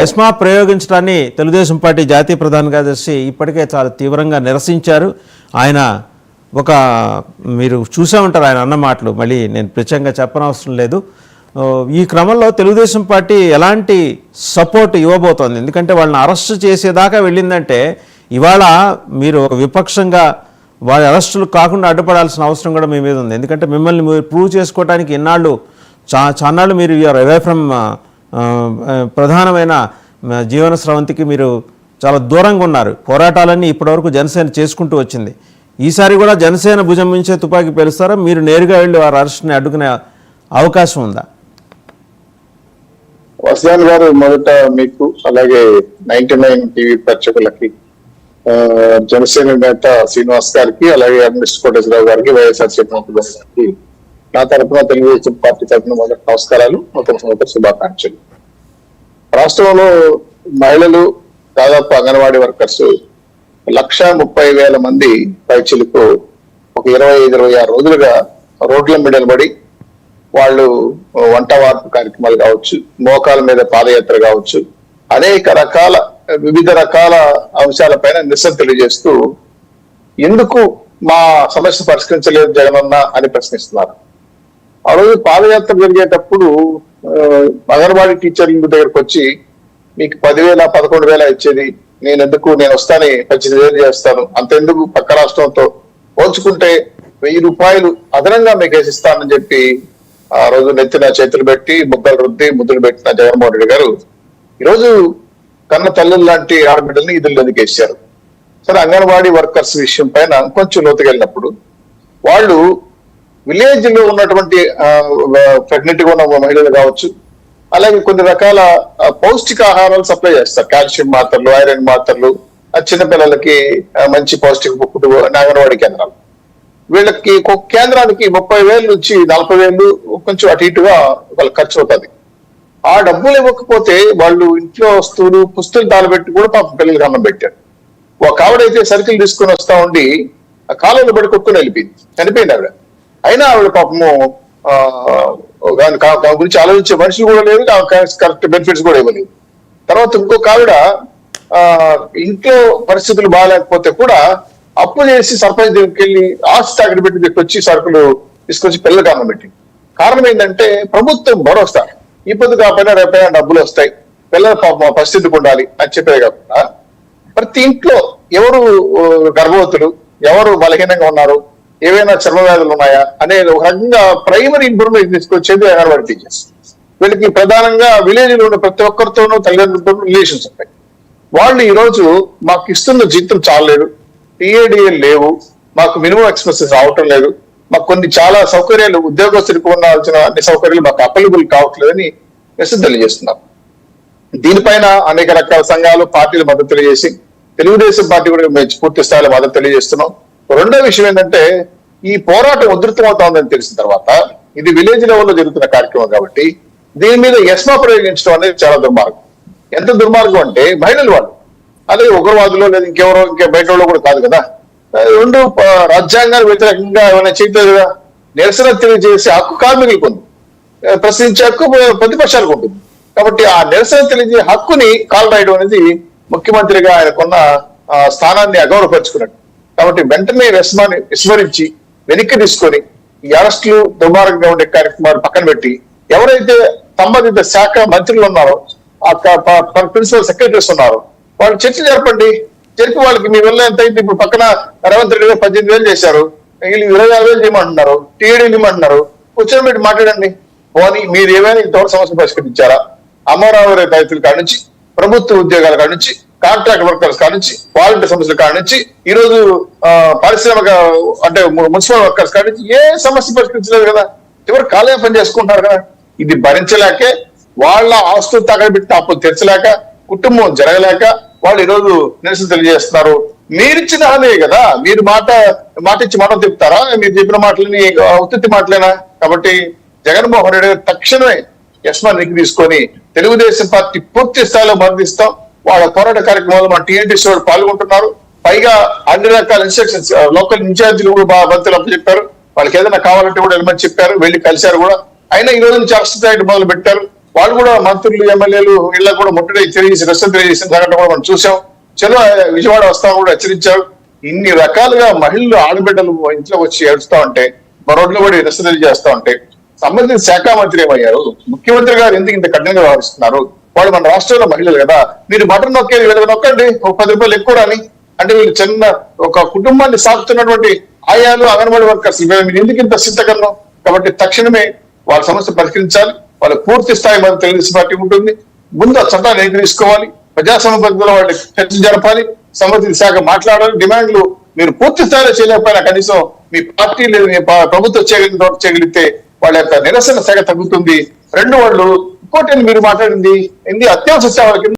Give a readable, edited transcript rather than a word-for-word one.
ESMA ప్రయోగించడాన్ని Telugu Desam party జాతీయ ప్రధాన కార్యదర్శి ఇప్పటికే చాలా తీవ్రంగా నిరసించారు. ఆయన మీరు చూసే ఉంటారు ఆయన అన్న మాటలు, మళ్ళీ నేను ప్రత్యేకంగా చెప్పనవసరం లేదు. ఈ క్రమంలో తెలుగుదేశం పార్టీ ఎలాంటి సపోర్ట్ ఇవ్వబోతోంది? ఎందుకంటే వాళ్ళని అరెస్ట్ చేసేదాకా వెళ్ళిందంటే ఇవాళ మీరు ఒక విపక్షంగా వాళ్ళ అరెస్టులు కాకుండా అడ్డుపడాల్సిన అవసరం కూడా మీ మీద ఉంది. ఎందుకంటే మిమ్మల్ని మీరు ప్రూవ్ చేసుకోవడానికి ఇన్నాళ్ళు చాన్నాళ్ళు మీరు యూఆర్ అవే ఫ్రమ్ ప్రధానమైన జీవన స్రవంతికి మీరు చాలా దూరంగా ఉన్నారు. పోరాటాలన్నీ ఇప్పటివరకు జనసేన చేసుకుంటూ వచ్చింది. ఈసారి కూడా జనసేన భుజం నుంచే తుపాకీ పేలుస్తారా? మీరు నేరుగా వెళ్ళి వారి అరెస్ట్ని అడ్డుకునే అవకాశం ఉందా? వసయాన్ గారు, మొదట మీకు అలాగే 99 టీవీ ప్రేక్షకులకి, జనసేన నేత శ్రీనివాస్ గారికి, అలాగే అడ్మినిస్టర్ కోటేశ్వరరావు గారికి, వైఎస్ఆర్సీపీ గారికి నా తరఫున తెలుగుదేశం పార్టీ తరఫున మొదటి నమస్కారాలు, నూతన సంవత్సర శుభాకాంక్షలు. రాష్ట్రంలో మహిళలు దాదాపు అంగన్వాడీ వర్కర్స్ 1,30,000 మంది పైచిలకు ఒక 25-26 రోజులుగా రోడ్ల మీద నిలబడి వాళ్ళు వంట వార్పు కార్యక్రమాలు కావచ్చు, మోకాల మీద పాదయాత్ర కావచ్చు, అనేక రకాల వివిధ రకాల అంశాలపైన నిరసన తెలియజేస్తూ ఎందుకు మా సమస్య పరిష్కరించలేదు జగనన్న అని ప్రశ్నిస్తున్నారు. ఆ రోజు పాదయాత్ర జరిగేటప్పుడు అంగన్వాడీ టీచర్ల దగ్గరకు వచ్చి మీకు 10,000 11,000 ఇచ్చేది నేను వస్తాను 18,000 చేస్తాను, అంతెందుకు పక్క రాష్ట్రంతో పోల్చుకుంటే 1,000 రూపాయలు అదనంగా మీకు వేసిస్తానని చెప్పి ఆ రోజు నెత్తిన చేతులు పెట్టి ముద్దలు రుద్ది ముద్దులు పెట్టిన జగన్మోహన్ రెడ్డి గారు ఈరోజు కన్న తల్లులు లాంటి ఆడబిడ్డల్ని ఇదులు ఎదిగేశారు. సరే, అంగన్వాడీ వర్కర్స్ విషయం పైన కొంచెం లోతుకెళ్ళినప్పుడు వాళ్ళు విలేజ్ లో ఉన్నటువంటి ప్రెగ్నెంట్గా ఉన్న మహిళలు కావచ్చు, అలాగే కొన్ని రకాల పౌష్టికాహారాలు సప్లై చేస్తారు. కాల్షియం మాత్రలు, ఐరన్ మాత్రలు, చిన్నపిల్లలకి మంచి పౌష్టిక ఫుడ్ అంగన్వాడీ కేంద్రాలు. వీళ్ళకి ఒక కేంద్రానికి 30,000 నుంచి 40,000 కొంచెం అటు ఇటుగా వాళ్ళకి ఖర్చు అవుతుంది. ఆ డబ్బులు ఇవ్వకపోతే వాళ్ళు ఇంట్లో వస్తువులు పుస్తలు తాళబెట్టి కూడా పాపం పిల్లలకి అన్నం పెట్టారు. ఒక ఆవిడైతే సరుకులు తీసుకొని వస్తా ఉండి ఆ కాలంలో పడి కొట్టుకుని చనిపోయింది ఆవిడ. అయినా ఆవిడ పాపము దాని గురించి ఆలోచించే మనుషులు కూడా లేదు, కరెక్ట్ బెనిఫిట్స్ కూడా ఇవ్వలేదు. తర్వాత ఇంకొక ఆవిడ ఇంట్లో పరిస్థితులు బాగాలేకపోతే కూడా అప్పు చేసి సర్పంచ్ దగ్గరికి వెళ్ళి ఆస్తి అక్కడ పెట్టి తీసుకొచ్చి సరుకులు తీసుకొచ్చి పిల్లలకు అన్నం పెట్టి. కారణం ఏంటంటే ప్రభుత్వం భరోసా, ఈ పొద్దు కాకపోయినా రేపైనా డబ్బులు వస్తాయి, పిల్లల పరిస్థితికి ఉండాలి అని చెప్పే కాకుండా ప్రతి ఇంట్లో ఎవరు గర్భవతులు, ఎవరు బలహీనంగా ఉన్నారు, ఏవైనా చర్మ వ్యాధులు ఉన్నాయా అనేది ఒక రకంగా ప్రైమరీ ఇన్ఫర్మేషన్ తీసుకొచ్చేది అంగన్వాడీ టీచర్స్. వీళ్ళకి ప్రధానంగా విలేజ్ లో ఉన్న ప్రతి ఒక్కరితోనూ తల్లిదండ్రులతో రిలేషన్స్ ఉంటాయి. వాళ్ళు ఈ రోజు మాకు ఇస్తున్న జీతం చాలలేదు, టీఏడిఏలు లేవు, మాకు మినిమం ఎక్స్పెన్సెస్ రావటం లేదు, మాకు కొన్ని చాలా సౌకర్యాలు ఉద్యోగస్తులకు ఉండాల్సిన అన్ని సౌకర్యాలు మాకు అవైలబుల్ కావట్లేదని మెసేజ్ తెలియజేస్తున్నారు. దీనిపైన అనేక రకాల సంఘాలు, పార్టీలు మద్దతు తెలియజేసి తెలుగుదేశం పార్టీ కూడా పూర్తి స్థాయిలో మద్దతు తెలియజేస్తున్నాం. రెండో విషయం ఏంటంటే ఈ పోరాటం ఉధృతమవుతోందని తెలిసిన తర్వాత ఇది విలేజ్ లెవెల్లో జరుగుతున్న కార్యక్రమం కాబట్టి దీని మీద ఎస్మా ప్రయోగించడం అనేది చాలా దుర్మార్గం. ఎంత దుర్మార్గం అంటే మహిళలు వాళ్ళు అదే ఉగ్రవాదులు లేదా ఇంకెవరో బయట వాళ్ళు కూడా కాదు కదా. రెండు రాజ్యాంగానికి వ్యతిరేకంగా ఏమైనా చేయలేదు కదా. నిరసన తెలియజేసే హక్కు కార్మికులకు ఉంది, ప్రశ్నించే హక్కు ప్రతిపక్షాలకు ఉంటుంది. కాబట్టి ఆ నిరసన తెలియజే హక్కుని కాలు రాయడం అనేది ముఖ్యమంత్రిగా ఆయనకున్న స్థానాన్ని అగౌరవపరుచుకున్నట్టు. కాబట్టి వెంటనే ఎస్మాని విస్మరించి వెనక్కి తీసుకొని ఈ అరెస్టులు దుర్మార్గంగా ఉండే కార్యక్రమాలు పక్కన పెట్టి ఎవరైతే సంబంధిత శాఖ మంత్రులు ఉన్నారో, ప్రిన్సిపల్ సెక్రటరీస్ ఉన్నారో వాళ్ళు చర్చ జరపండి. జరిపి వాళ్ళకి మీ వల్ల ఎంత అయింది, ఇప్పుడు పక్కన రేవంత్ రెడ్డి గారు 18,000 చేశారు, 26,000 చేయమంటున్నారు, టీఏడీలు ఇవ్వమంటున్నారు, కూర్చొని పెట్టి మాట్లాడండి. పోనీ మీరు ఏమైనా ఇంతవరకు సమస్య పరిష్కరించారా? అమరావతి రైతుల కాడ నుంచి, ప్రభుత్వ ఉద్యోగాల కాడ నుంచి, కాంట్రాక్ట్ వర్కర్స్ కాడ నుంచి, వాలంటీర్ సమస్యల కాడ నుంచి, ఈ రోజు పారిశ్రామిక అంటే మున్సిపల్ వర్కర్స్ కాడ నుంచి ఏ సమస్య పరిష్కరించలేదు కదా. ఎవరు కాలే పని చేసుకుంటారు కదా. ఇది భరించలేకే, వాళ్ళ ఆస్తులు తగలబెట్టి అప్పులు తెరచలేక, కుటుంబం జరగలేక వాళ్ళు ఈరోజు నిరసన తెలియజేస్తున్నారు. మీరిచ్చిన హామీ కదా, మీరు మాట ఇచ్చి మాట తిప్పుతారా? మీరు చెప్పిన మాటలని ఉత్తి మాటలేనా? కాబట్టి జగన్మోహన్ రెడ్డి గారు తక్షణమే ఎస్మా నిక్కి తీసుకొని తెలుగుదేశం పార్టీ పూర్తి స్థాయిలో మద్దతిస్తాం. వాళ్ళ పోరాట కార్యక్రమాలు మా టీఎన్టీసీ వాళ్ళు పాల్గొంటున్నారు. పైగా అన్ని రకాల ఇన్స్ట్రక్షన్స్ లోకల్ ఇన్ఛార్జీలు కూడా బంతులు అప్పు చెప్పారు. వాళ్ళకి ఏదైనా కావాలంటే కూడా వెళ్ళమని చెప్పారు, వెళ్ళి కలిశారు కూడా. అయినా ఈ రోజు నుంచి అరెస్ట్ చేయడం మొదలు పెట్టారు. వాళ్ళు కూడా మంత్రులు ఎమ్మెల్యేలు ఇళ్ళ కూడా ముట్టడి తెలియజేసి రసం తెలియజేసిన సంఘటన కూడా మనం చూసాం. చలో విజయవాడ వస్తా కూడా హెచ్చరించారు. ఇన్ని రకాలుగా మహిళలు ఆడబిడ్డలు ఇంట్లో వచ్చి ఏడుస్తా ఉంటే, మరోడ్లు కూడా రసం తెలియజేస్తా ఉంటే సంబంధించిన శాఖ మంత్రి ఏమయ్యారు? ముఖ్యమంత్రి గారు ఎందుకు ఇంత కఠినంగా వ్యవహరిస్తున్నారు? వాళ్ళు మన రాష్ట్రంలో మహిళలు కదా, మీరు బటన్ నొక్కేది వీళ్ళకి నొక్కండి, ఒక 10 రూపాయలు ఎక్కువ రాని అంటే వీళ్ళు చిన్న ఒక కుటుంబాన్ని సాగుతున్నటువంటి ఆయాలు అంగన్వాడీ వర్కర్స్ మీరు ఎందుకు ఇంత చింతకరణం? కాబట్టి తక్షణమే వాళ్ళ సమస్య పరిష్కరించాలి. వాళ్ళ పూర్తి స్థాయి మన తెలుగుదేశం పార్టీ ఉంటుంది. ముందు ఆ చట్టాన్ని ఎదుర్కోవాలి, ప్రజాస్వామ్య పద్ధతిలో వాళ్ళకి చర్చ జరపాలి, సంబంధిత శాఖ మాట్లాడాలి. డిమాండ్లు మీరు పూర్తి స్థాయిలో చేయలేకపోయినా కనీసం మీ పార్టీ లేదు మీ ప్రభుత్వం చేయగలిగితే వాళ్ళ యొక్క నిరసన శాఖ తగ్గుతుంది. రెండు వాళ్ళు ఇంకోటి మీరు మాట్లాడింది అత్యవసర సేవల కింద